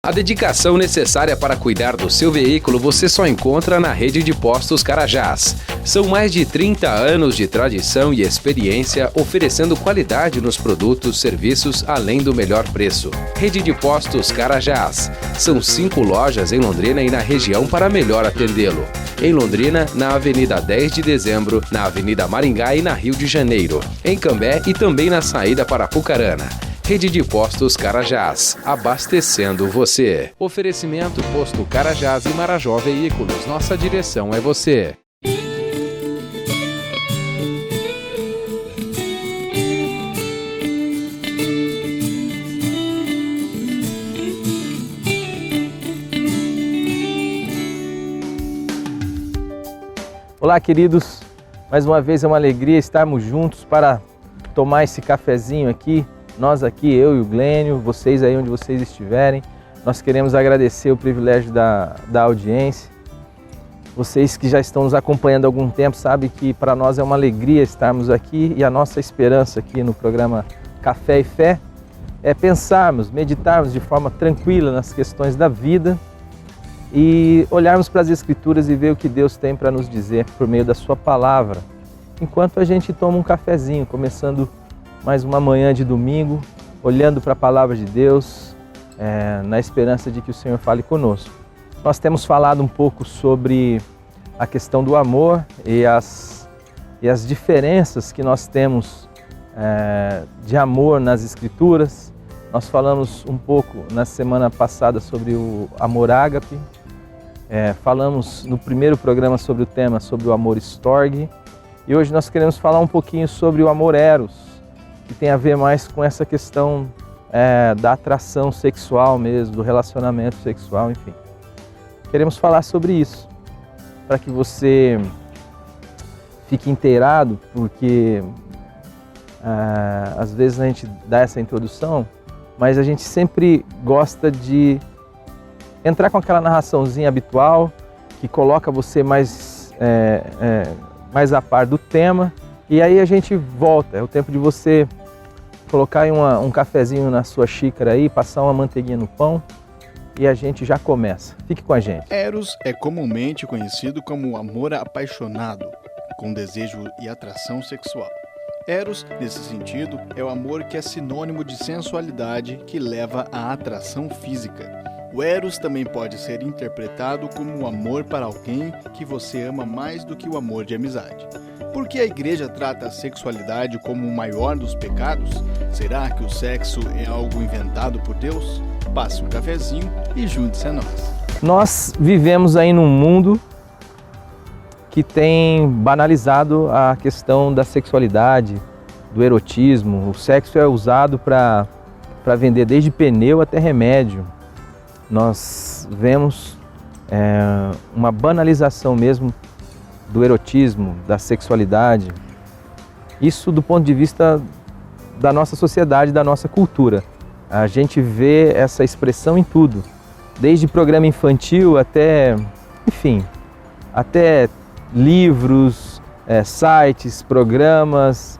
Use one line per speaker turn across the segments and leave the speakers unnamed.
A dedicação necessária para cuidar do seu veículo você só encontra na Rede de Postos Carajás. São mais de 30 anos de tradição e experiência oferecendo qualidade nos produtos, serviços, além do melhor preço. Rede de Postos Carajás. São 5 lojas em Londrina e na região para melhor atendê-lo. Em Londrina, na Avenida 10 de Dezembro, na Avenida Maringá e na Rio de Janeiro. Em Cambé e também na saída para Apucarana. Rede de Postos Carajás, abastecendo você. Oferecimento Posto Carajás e Marajó Veículos. Nossa direção é você.
Olá, queridos. Mais uma vez é uma alegria estarmos juntos para tomar esse cafezinho aqui. Nós aqui, eu e o Glênio, vocês aí onde vocês estiverem, nós queremos agradecer o privilégio da audiência. Vocês que já estão nos acompanhando há algum tempo sabem que para nós é uma alegria estarmos aqui e a nossa esperança aqui no programa Café e Fé é pensarmos, meditarmos de forma tranquila nas questões da vida e olharmos para as Escrituras e ver o que Deus tem para nos dizer por meio da sua palavra, enquanto a gente toma um cafezinho, começando mais uma manhã de domingo, olhando para a palavra de Deus, na esperança de que o Senhor fale conosco. Nós temos falado um pouco sobre a questão do amor e as diferenças que nós temos de amor nas Escrituras. Nós falamos um pouco na semana passada sobre o amor ágape, falamos no primeiro programa sobre o tema, sobre o amor storge, e hoje nós queremos falar um pouquinho sobre o amor eros, que tem a ver mais com essa questão da atração sexual mesmo, do relacionamento sexual, enfim. Queremos falar sobre isso, para que você fique inteirado, porque às vezes a gente dá essa introdução, mas a gente sempre gosta de entrar com aquela narraçãozinha habitual, que coloca você mais a par do tema, e aí a gente volta. É o tempo de você colocar aí um cafezinho na sua xícara aí, passar uma manteiguinha no pão e a gente já começa. Fique com a gente.
Eros é comumente conhecido como amor apaixonado, com desejo e atração sexual. Eros, nesse sentido, é o amor que é sinônimo de sensualidade que leva à atração física. O Eros também pode ser interpretado como o amor para alguém que você ama mais do que o amor de amizade. Por que a igreja trata a sexualidade como o maior dos pecados? Será que o sexo é algo inventado por Deus? Passe um cafezinho e junte-se a nós.
Nós vivemos aí num mundo que tem banalizado a questão da sexualidade, do erotismo. O sexo é usado para vender desde pneu até remédio. Nós vemos uma banalização mesmo do erotismo, da sexualidade. Isso do ponto de vista da nossa sociedade, da nossa cultura. A gente vê essa expressão em tudo, desde programa infantil até, enfim, até livros, sites, programas,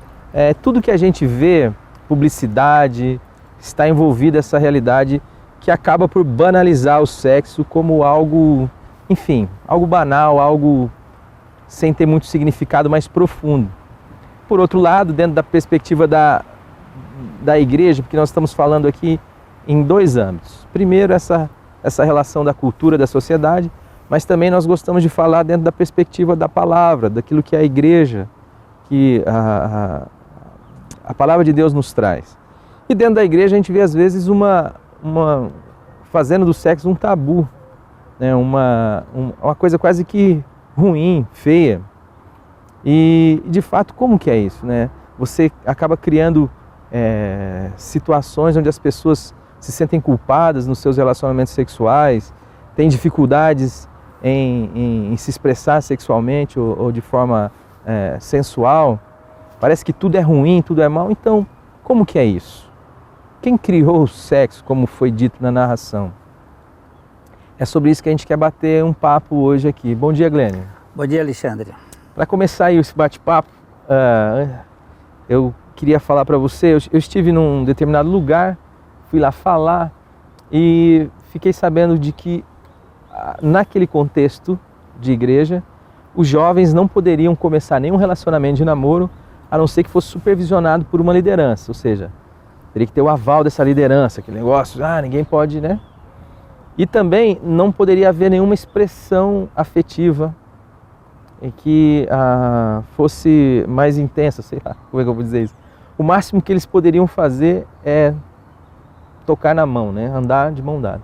tudo que a gente vê, publicidade, está envolvida essa realidade que acaba por banalizar o sexo como algo, enfim, algo banal, algo sem ter muito significado mais profundo. Por outro lado, dentro da perspectiva da igreja, porque nós estamos falando aqui em 2 âmbitos. Primeiro, essa relação da cultura, da sociedade, mas também nós gostamos de falar dentro da perspectiva da palavra, daquilo que a igreja, que a palavra de Deus nos traz. E dentro da igreja a gente vê às vezes fazendo do sexo um tabu, né? uma coisa quase que ruim, feia. E de fato, como que é isso, né? Você acaba criando situações onde as pessoas se sentem culpadas nos seus relacionamentos sexuais, têm dificuldades em se expressar sexualmente ou de forma sensual. Parece que tudo é ruim, tudo é mal. Então, como que é isso? Quem criou o sexo, como foi dito na narração? É sobre isso que a gente quer bater um papo hoje aqui. Bom dia, Glênio.
Bom dia, Alexandre.
Para começar aí esse bate-papo, eu queria falar para você, eu estive num determinado lugar, fui lá falar e fiquei sabendo de que naquele contexto de igreja, os jovens não poderiam começar nenhum relacionamento de namoro, a não ser que fosse supervisionado por uma liderança, ou seja, teria que ter o aval dessa liderança, aquele negócio, ninguém pode, né? E também não poderia haver nenhuma expressão afetiva em que fosse mais intensa, sei lá, como é que eu vou dizer isso? O máximo que eles poderiam fazer é tocar na mão, né? Andar de mão dada.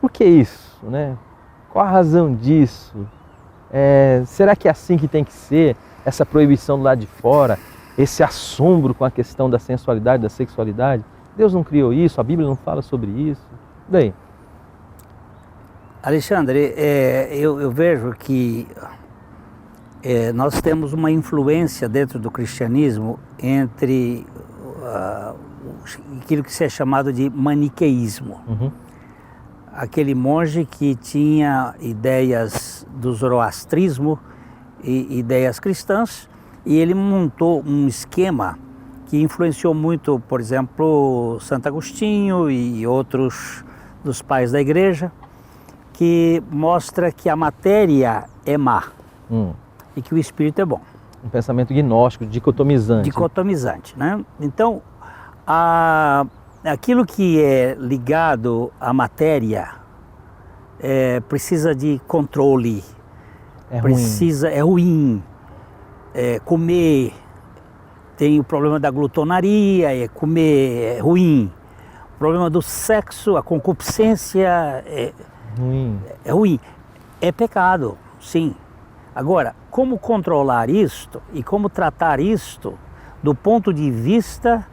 Por que isso, né? Qual a razão disso? Será que é assim que tem que ser? Essa proibição do lado de fora, esse assombro com a questão da sensualidade, da sexualidade? Deus não criou isso, a Bíblia não fala sobre isso. E daí?
Alexandre, eu vejo que nós temos uma influência dentro do cristianismo entre aquilo que se é chamado de maniqueísmo.
Uhum.
Aquele monge que tinha ideias do zoroastrismo e ideias cristãs, e ele montou um esquema que influenciou muito, por exemplo, Santo Agostinho e outros dos pais da igreja, que mostra que a matéria é má e que o espírito é bom.
Um pensamento gnóstico, dicotomizante.
Dicotomizante, né? Então, aquilo que é ligado à matéria precisa de controle,
É
ruim, comer, tem o problema da glutonaria, comer é ruim, o problema do sexo, a concupiscência é ruim, é pecado, sim. Agora, como controlar isto e como tratar isto do ponto de vista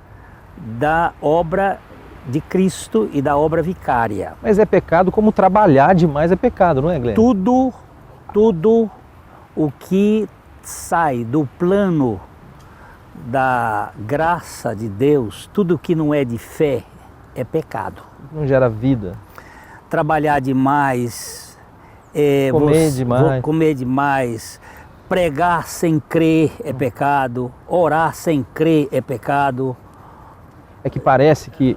da obra de Cristo e da obra vicária?
Mas é pecado como trabalhar demais é pecado, não é, Glenn?
Tudo o que sai do plano da graça de Deus, tudo que não é de fé, é pecado.
Não gera vida.
Trabalhar demais, comer demais, pregar sem crer é pecado, orar sem crer é pecado.
É que parece que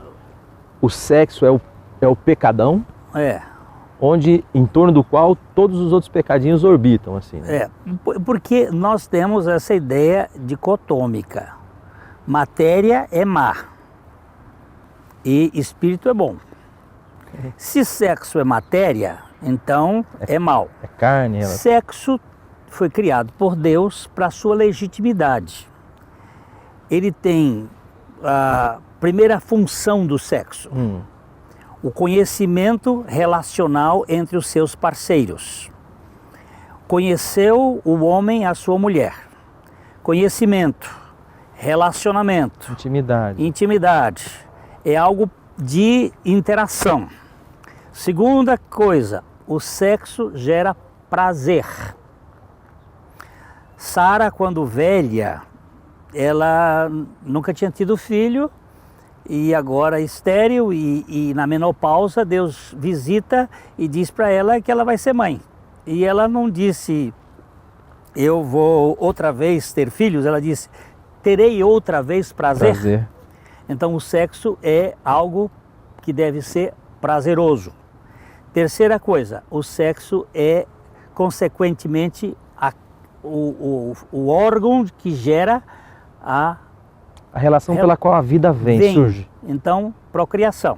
o sexo é o pecadão, onde em torno do qual todos os outros pecadinhos orbitam, assim, né?
Porque nós temos essa ideia dicotômica. Matéria é má e espírito é bom. Se sexo é matéria, então é mal.
É carne.
Sexo foi criado por Deus para sua legitimidade. Ele tem a primeira função do sexo, o conhecimento relacional entre os seus parceiros. Conheceu o homem a sua mulher. Conhecimento, relacionamento, intimidade. É algo de interação. Segunda coisa, o sexo gera prazer. Sara, quando velha, ela nunca tinha tido filho e agora é estéril e na menopausa Deus visita e diz para ela que ela vai ser mãe. E ela não disse, eu vou outra vez ter filhos, ela disse, terei outra vez prazer. Então o sexo é algo que deve ser prazeroso. Terceira coisa, o sexo é consequentemente o órgão que gera a
relação pela qual a vida surge.
Então, procriação.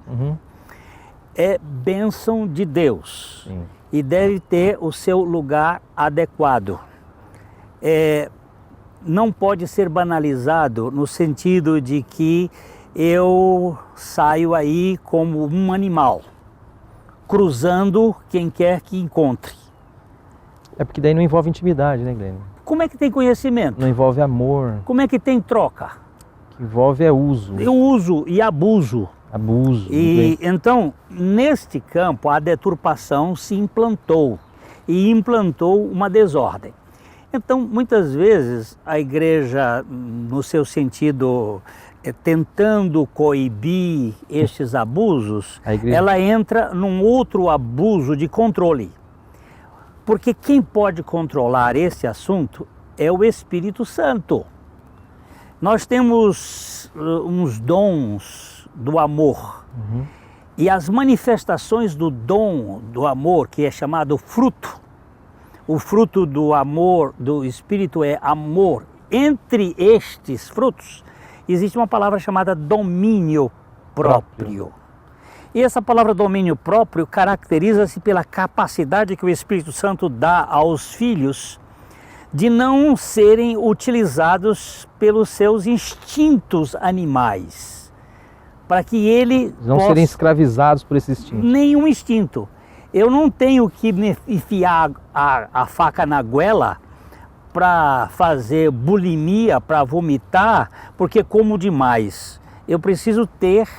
É bênção de Deus.
Sim.
E deve ter o seu lugar adequado. Não pode ser banalizado no sentido de que eu saio aí como um animal, cruzando quem quer que encontre.
É porque daí não envolve intimidade, né, Glenn?
Como é que tem conhecimento?
Não envolve amor.
Como é que tem troca?
O que envolve uso.
É uso e abuso. E então, neste campo, a deturpação se implantou e implantou uma desordem. Então, muitas vezes, a igreja, no seu sentido, tentando coibir estes abusos, ela entra num outro abuso de controle. Porque quem pode controlar esse assunto é o Espírito Santo. Nós temos uns dons do amor. E as manifestações do dom do amor, que é chamado fruto, o fruto do amor do Espírito é amor. Entre estes frutos, existe uma palavra chamada domínio próprio. E essa palavra domínio próprio caracteriza-se pela capacidade que o Espírito Santo dá aos filhos de não serem utilizados pelos seus instintos animais, para que ele
não serem escravizados por esse instinto.
Nenhum instinto. Eu não tenho que me enfiar a faca na goela para fazer bulimia, para vomitar, porque como demais. Eu preciso ter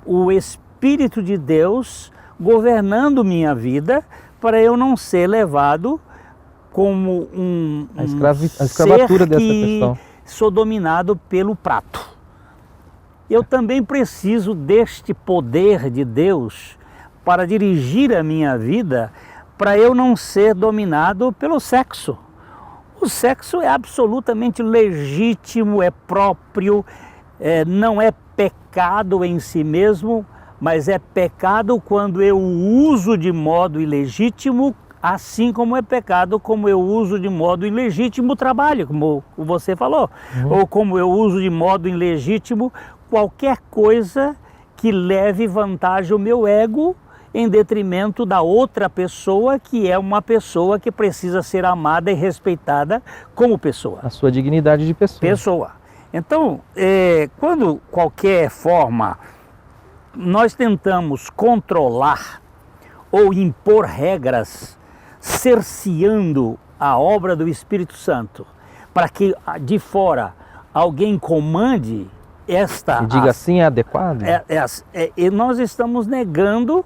o Espírito de Deus governando minha vida para eu não ser levado como
a escravatura
ser
dessa
que
questão.
Sou dominado pelo prato. Eu também preciso deste poder de Deus para dirigir a minha vida, para eu não ser dominado pelo sexo. O sexo é absolutamente legítimo, é próprio, não é pecado em si mesmo, mas é pecado quando eu uso de modo ilegítimo, assim como é pecado como eu uso de modo ilegítimo o trabalho, como você falou, ou como eu uso de modo ilegítimo qualquer coisa que leve vantagem ao meu ego em detrimento da outra pessoa, que é uma pessoa que precisa ser amada e respeitada como pessoa.
A sua dignidade de pessoa.
Então, quando qualquer forma nós tentamos controlar ou impor regras, cerceando a obra do Espírito Santo, para que de fora alguém comande esta...
E diga assim, é adequado?
E nós estamos negando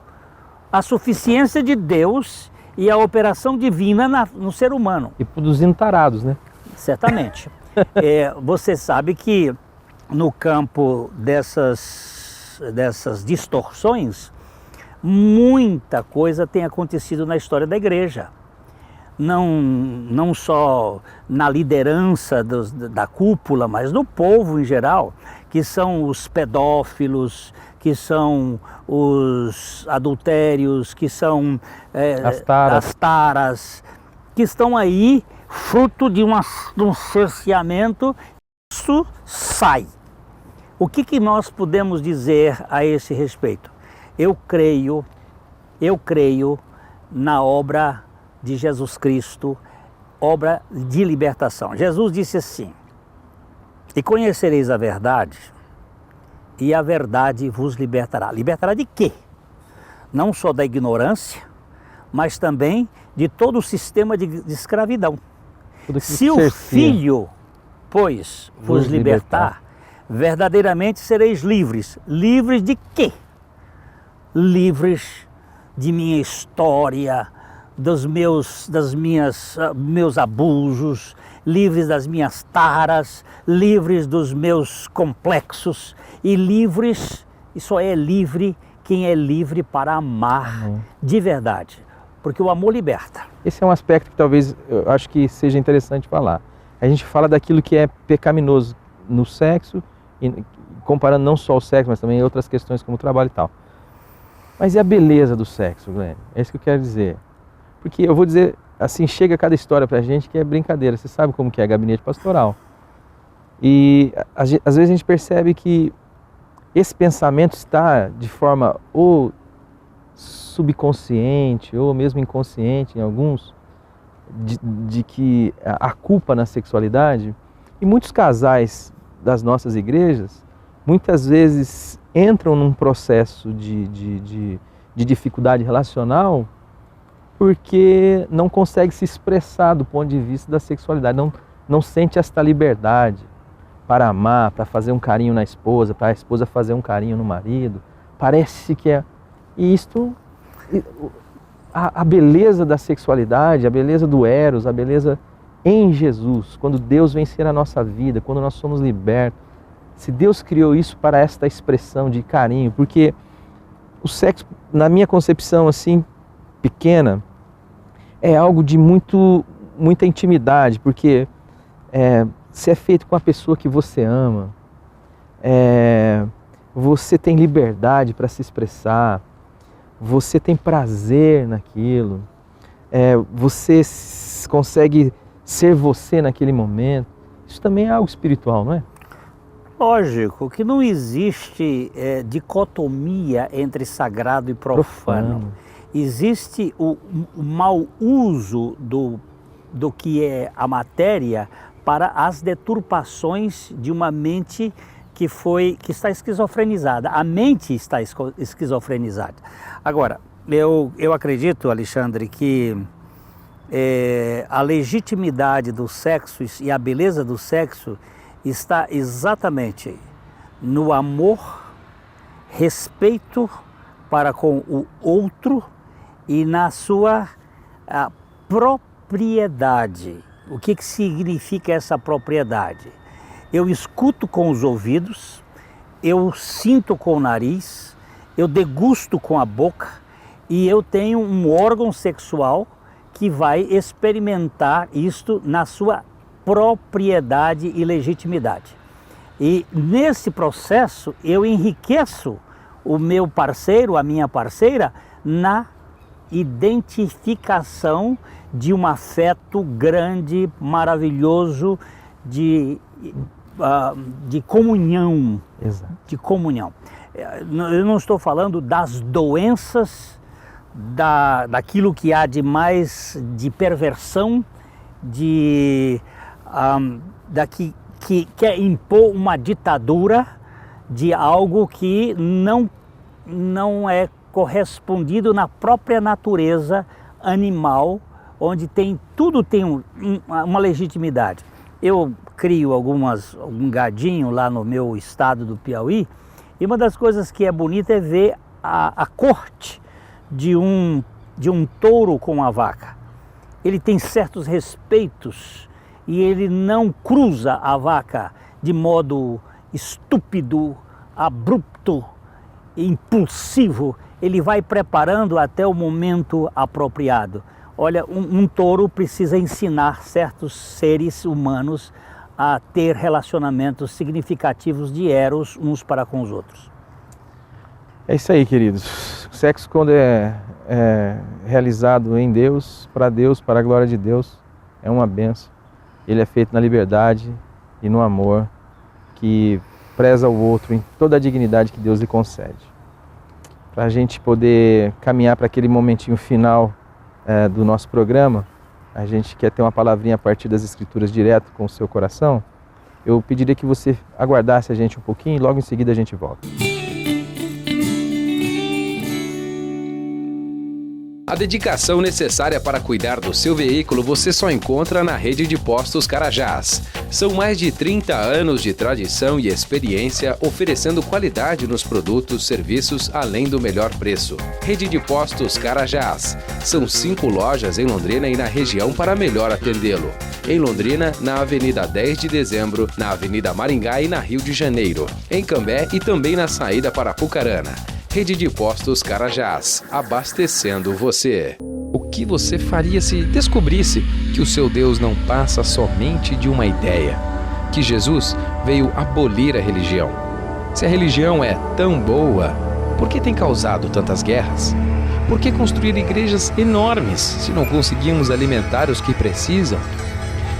a suficiência de Deus e a operação divina no ser humano.
E produzindo tarados, né?
Certamente. Você sabe que no campo dessas distorções, muita coisa tem acontecido na história da igreja. Não só na liderança da cúpula, mas do povo em geral, que são os pedófilos, que são os adultérios, que são as taras, que estão aí fruto de um cerceamento. Isso sai. O que nós podemos dizer a esse respeito? Eu creio na obra de Jesus Cristo, obra de libertação. Jesus disse assim: e conhecereis a verdade, e a verdade vos libertará. Libertará de quê? Não só da ignorância, mas também de todo o sistema de escravidão. Se o Filho, pois, vos libertar, verdadeiramente sereis livres. Livres de quê? Livres de minha história, dos meus abusos, livres das minhas taras, livres dos meus complexos e livres, e só é livre quem é livre para amar de verdade, porque o amor liberta.
Esse é um aspecto que talvez eu acho que seja interessante falar. A gente fala daquilo que é pecaminoso no sexo, e comparando não só o sexo, mas também outras questões como o trabalho e tal. Mas e a beleza do sexo, Glenn? É isso que eu quero dizer. Porque eu vou dizer, assim, chega cada história pra gente que é brincadeira. Você sabe como que é gabinete pastoral. E às vezes a gente percebe que esse pensamento está de forma ou subconsciente ou mesmo inconsciente em alguns, de que a culpa na sexualidade. E muitos casais das nossas igrejas, muitas vezes entram num processo de dificuldade relacional porque não consegue se expressar do ponto de vista da sexualidade, não sente esta liberdade para amar, para fazer um carinho na esposa, para a esposa fazer um carinho no marido. Parece que é... E isto, a beleza da sexualidade, a beleza do eros, a beleza em Jesus, quando Deus vem ser a nossa vida, quando nós somos libertos. Se Deus criou isso para esta expressão de carinho, porque o sexo, na minha concepção assim, pequena, é algo de muita intimidade, porque se é feito com a pessoa que você ama, você tem liberdade para se expressar, você tem prazer naquilo, você consegue ser você naquele momento. Isso também é algo espiritual, não é?
Lógico que não existe dicotomia entre sagrado e profano. Existe o mau uso do que é a matéria para as deturpações de uma mente que está esquizofrenizada. A mente está esquizofrenizada. Agora, eu acredito, Alexandre, que a legitimidade do sexo e a beleza do sexo está exatamente no amor, respeito para com o outro e na sua propriedade. O que significa essa propriedade? Eu escuto com os ouvidos, eu sinto com o nariz, eu degusto com a boca e eu tenho um órgão sexual que vai experimentar isto na sua propriedade e legitimidade. E nesse processo eu enriqueço o meu parceiro, a minha parceira, na identificação de um afeto grande, maravilhoso, de comunhão.
Exato.
De comunhão. Eu não estou falando das doenças, daquilo que há de mais de perversão, que quer impor uma ditadura de algo que não é correspondido na própria natureza animal, onde tudo tem uma legitimidade. Eu crio um gadinho lá no meu estado do Piauí, e uma das coisas que é bonita é ver a corte de um touro com a vaca. Ele tem certos respeitos e ele não cruza a vaca de modo estúpido, abrupto, impulsivo. Ele vai preparando até o momento apropriado. Olha, um touro precisa ensinar certos seres humanos a ter relacionamentos significativos de eros uns para com os outros.
É isso aí, queridos. O sexo, quando é realizado em Deus, para a glória de Deus, é uma bênção. Ele é feito na liberdade e no amor, que preza o outro em toda a dignidade que Deus lhe concede. Para a gente poder caminhar para aquele momentinho final do nosso programa, a gente quer ter uma palavrinha a partir das Escrituras direto com o seu coração. Eu pediria que você aguardasse a gente um pouquinho e logo em seguida a gente volta.
A dedicação necessária para cuidar do seu veículo você só encontra na Rede de Postos Carajás. São mais de 30 anos de tradição e experiência oferecendo qualidade nos produtos, serviços, além do melhor preço. Rede de Postos Carajás. São 5 lojas em Londrina e na região para melhor atendê-lo. Em Londrina, na Avenida 10 de Dezembro, na Avenida Maringá e na Rio de Janeiro. Em Cambé e também na saída para Apucarana. Rede de Postos Carajás, abastecendo você. O que você faria se descobrisse que o seu Deus não passa somente de uma ideia? Que Jesus veio abolir a religião? Se a religião é tão boa, por que tem causado tantas guerras? Por que construir igrejas enormes se não conseguimos alimentar os que precisam?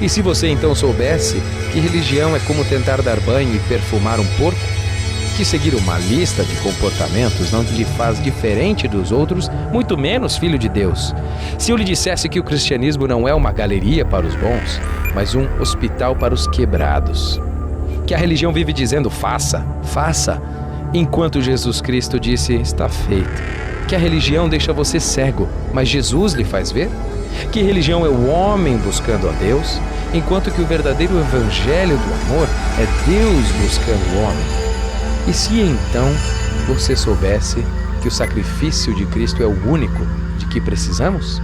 E se você então soubesse que religião é como tentar dar banho e perfumar um porco? Que seguir uma lista de comportamentos não lhe faz diferente dos outros, muito menos filho de Deus. Se eu lhe dissesse que o cristianismo não é uma galeria para os bons, mas um hospital para os quebrados. Que a religião vive dizendo faça, faça, enquanto Jesus Cristo disse está feito. Que a religião deixa você cego, mas Jesus lhe faz ver? Que religião é o homem buscando a Deus, enquanto que o verdadeiro evangelho do amor é Deus buscando o homem? E se então você soubesse que o sacrifício de Cristo é o único de que precisamos?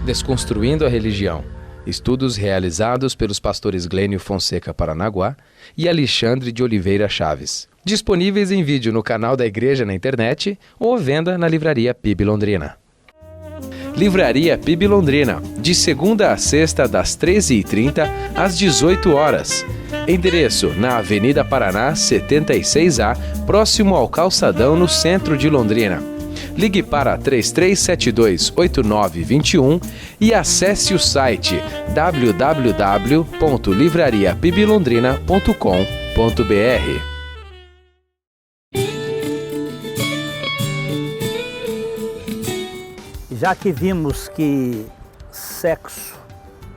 Desconstruindo a religião. Estudos realizados pelos pastores Glênio Fonseca Paranaguá e Alexandre de Oliveira Chaves. Disponíveis em vídeo no canal da Igreja na internet ou venda na livraria PIB Londrina. Livraria PIB Londrina, de segunda a sexta, das 13h30 às 18 horas. Endereço na Avenida Paraná, 76A, próximo ao Calçadão, no centro de Londrina. Ligue para 3372-8921 e acesse o site www.livrariapiblondrina.com.br.
Já que vimos que sexo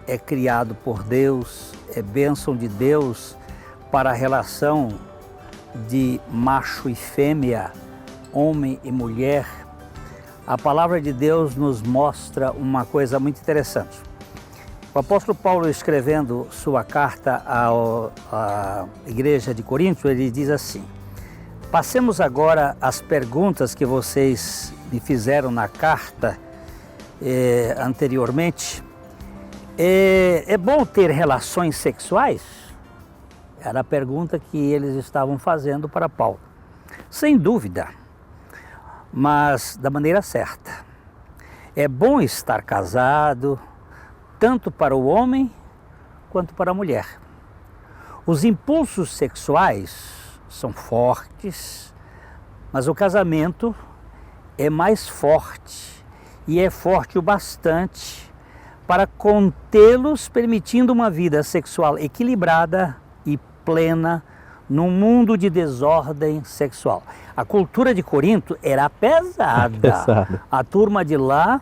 é criado por Deus, é bênção de Deus para a relação de macho e fêmea, homem e mulher, a palavra de Deus nos mostra uma coisa muito interessante. O apóstolo Paulo, escrevendo sua carta à igreja de Corinto, ele diz assim: passemos agora às perguntas que vocês me fizeram na carta anteriormente. É bom ter relações sexuais? Era a pergunta que eles estavam fazendo para Paulo. Sem dúvida, mas da maneira certa. É bom estar casado, tanto para o homem quanto para a mulher. Os impulsos sexuais são fortes, mas o casamento é mais forte e é forte o bastante para contê-los, permitindo uma vida sexual equilibrada e plena num mundo de desordem sexual. A cultura de Corinto era pesada. A turma de lá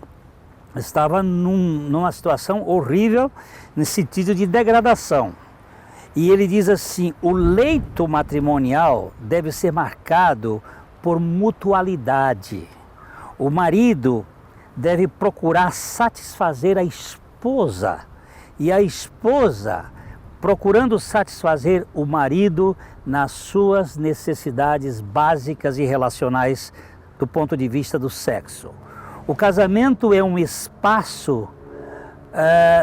estava numa situação horrível, no sentido de degradação. E ele diz assim: o leito matrimonial deve ser marcado por mutualidade. O marido deve procurar satisfazer a esposa, e a esposa procurando satisfazer o marido nas suas necessidades básicas e relacionais do ponto de vista do sexo. O casamento é um espaço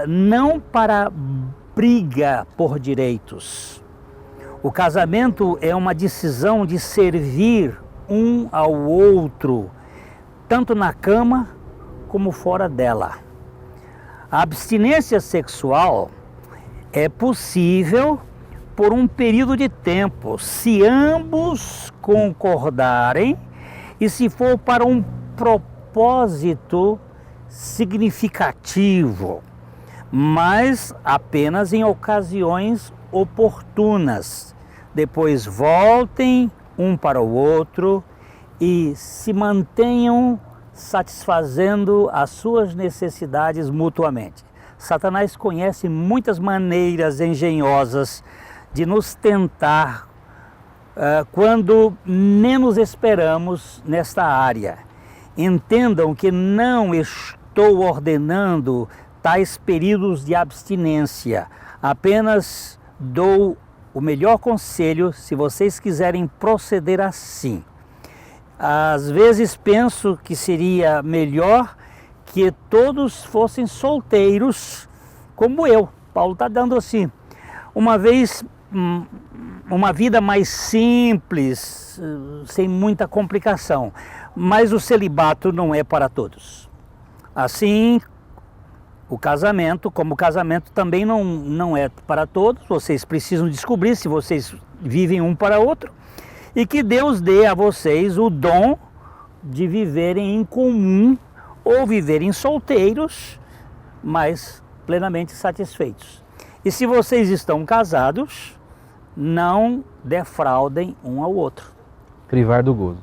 não para briga por direitos. O casamento é uma decisão de servir um ao outro, tanto na cama como fora dela. A abstinência sexual é possível por um período de tempo, se ambos concordarem e se for para um propósito significativo, mas apenas em ocasiões oportunas. Depois voltem um para o outro e se mantenham satisfazendo as suas necessidades mutuamente. Satanás conhece muitas maneiras engenhosas de nos tentar quando menos esperamos nesta área. Entendam que não estou ordenando tais períodos de abstinência, apenas dou o melhor conselho se vocês quiserem proceder assim. Às vezes penso que seria melhor que todos fossem solteiros, como eu. Paulo está dando assim, uma vida mais simples, sem muita complicação. Mas o celibato não é para todos. Assim, o casamento, como o casamento também não é para todos, vocês precisam descobrir se vocês vivem um para outro, e que Deus dê a vocês o dom de viverem em comum ou viverem solteiros, mas plenamente satisfeitos. E se vocês estão casados, não defraudem um ao outro.
Privar do gozo.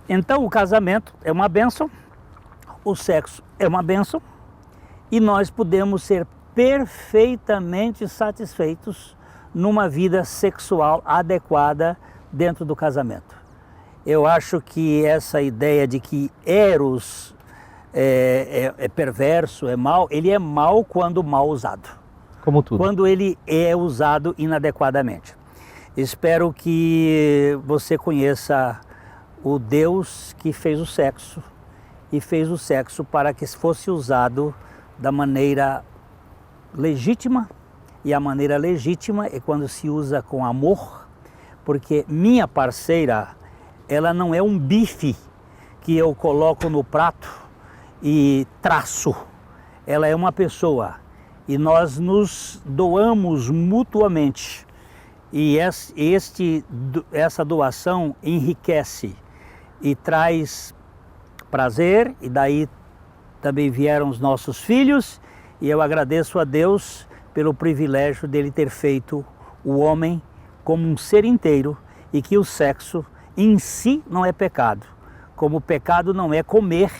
Então o casamento é uma bênção, o sexo é uma bênção, e nós podemos ser perfeitamente satisfeitos numa vida sexual adequada dentro do casamento. Eu acho que essa ideia de que Eros é perverso, é mau, ele é mau quando mal usado.
Como tudo.
Quando ele é usado inadequadamente. Espero que você conheça o Deus que fez o sexo e fez o sexo para que fosse usado da maneira legítima, e a maneira legítima é quando se usa com amor, porque minha parceira, ela não é um bife que eu coloco no prato e traço. Ela é uma pessoa e nós nos doamos mutuamente. E essa doação enriquece e traz prazer, e daí também vieram os nossos filhos, e eu agradeço a Deus pelo privilégio dele ter feito o homem como um ser inteiro, e que o sexo em si não é pecado, como o pecado não é comer,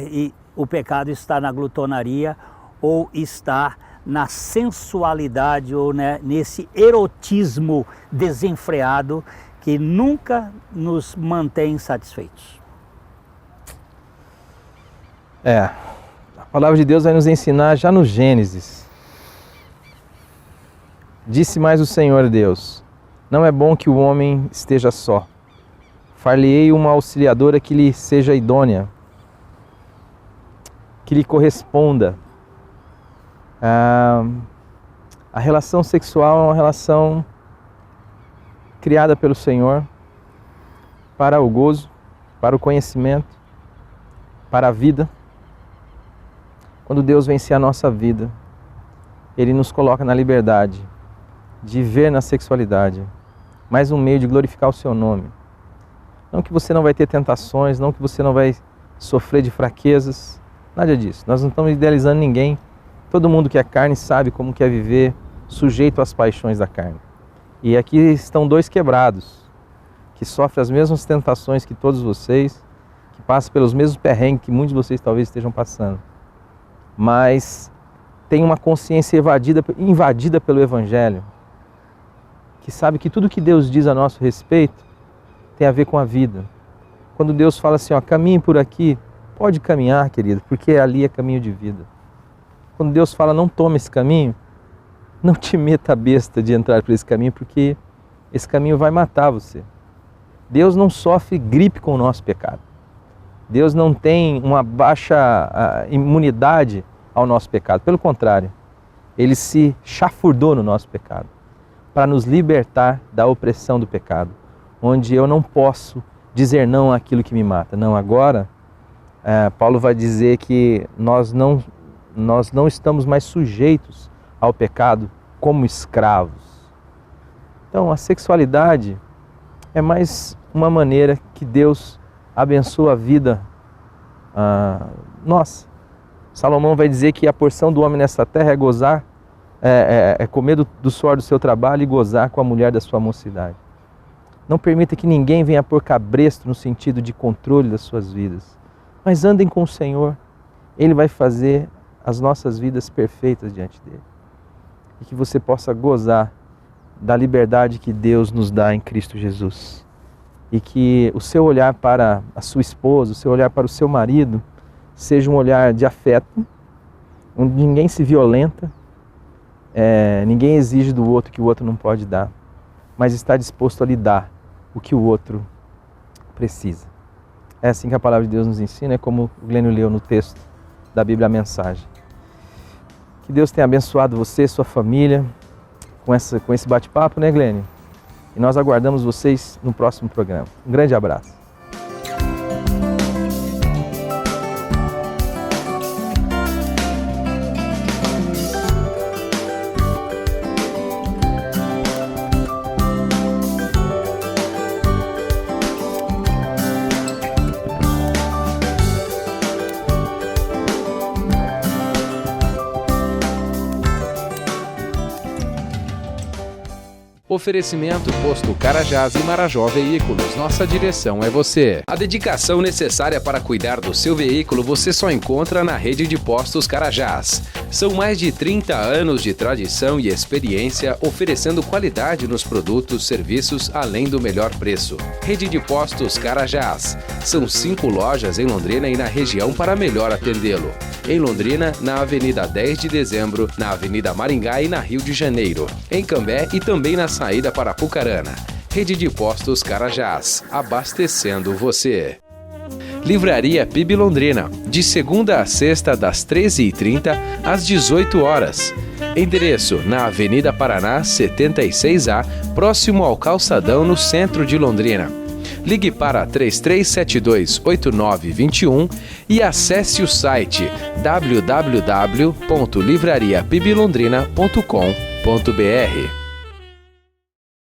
e o pecado está na glutonaria ou está na sensualidade ou nesse erotismo desenfreado que nunca nos mantém satisfeitos.
A palavra de Deus vai nos ensinar já no Gênesis. Disse mais o Senhor Deus: não é bom que o homem esteja só. Far-lhe-ei uma auxiliadora que lhe seja idônea, que lhe corresponda. A relação sexual é uma relação criada pelo Senhor para o gozo, para o conhecimento, para a vida. Quando Deus vence a nossa vida, Ele nos coloca na liberdade de ver na sexualidade mais um meio de glorificar o Seu nome. Não que você não vai ter tentações, não que você não vai sofrer de fraquezas, nada disso. Nós não estamos idealizando ninguém. Todo mundo que é carne sabe como que é viver sujeito às paixões da carne. E aqui estão dois quebrados, que sofrem as mesmas tentações que todos vocês, que passam pelos mesmos perrengues que muitos de vocês talvez estejam passando. Mas tem uma consciência invadida pelo Evangelho, que sabe que tudo que Deus diz a nosso respeito tem a ver com a vida. Quando Deus fala assim, caminhe por aqui, pode caminhar, querido, porque ali é caminho de vida. Quando Deus fala, não tome esse caminho, não te meta a besta de entrar por esse caminho, porque esse caminho vai matar você. Deus não sofre gripe com o nosso pecado. Deus não tem uma baixa imunidade ao nosso pecado. Pelo contrário, Ele se chafurdou no nosso pecado para nos libertar da opressão do pecado, onde eu não posso dizer não àquilo que me mata. Não, agora, Paulo vai dizer que nós não estamos mais sujeitos ao pecado como escravos. Então, a sexualidade é mais uma maneira que Deus abençoa a vida nossa. Salomão vai dizer que a porção do homem nessa terra é gozar, é comer do suor do seu trabalho e gozar com a mulher da sua mocidade. Não permita que ninguém venha pôr cabresto no sentido de controle das suas vidas. Mas andem com o Senhor. Ele vai fazer as nossas vidas perfeitas diante dele. E que você possa gozar da liberdade que Deus nos dá em Cristo Jesus. E que o seu olhar para a sua esposa, o seu olhar para o seu marido, seja um olhar de afeto, onde ninguém se violenta, ninguém exige do outro que o outro não pode dar, mas está disposto a lhe dar o que o outro precisa. É assim que a palavra de Deus nos ensina, é como o Glênio leu no texto da Bíblia, a mensagem. Que Deus tenha abençoado você, sua família, com esse bate-papo, né, Glênio? E nós aguardamos vocês no próximo programa. Um grande abraço.
Oferecimento Posto Carajás e Marajó Veículos. Nossa direção é você. A dedicação necessária para cuidar do seu veículo você só encontra na rede de postos Carajás. São mais de 30 anos de tradição e experiência oferecendo qualidade nos produtos, serviços, além do melhor preço. Rede de Postos Carajás. São 5 lojas em Londrina e na região para melhor atendê-lo. Em Londrina, na Avenida 10 de Dezembro, na Avenida Maringá e na Rio de Janeiro. Em Cambé e também na saída para Apucarana. Rede de Postos Carajás, abastecendo você. Livraria PIB Londrina, de segunda a sexta, das 13h30 às 18 horas. Endereço na Avenida Paraná, 76A, próximo ao Calçadão, no centro de Londrina. Ligue para 3372-8921 e acesse o site www.livrariapibilondrina.com.br.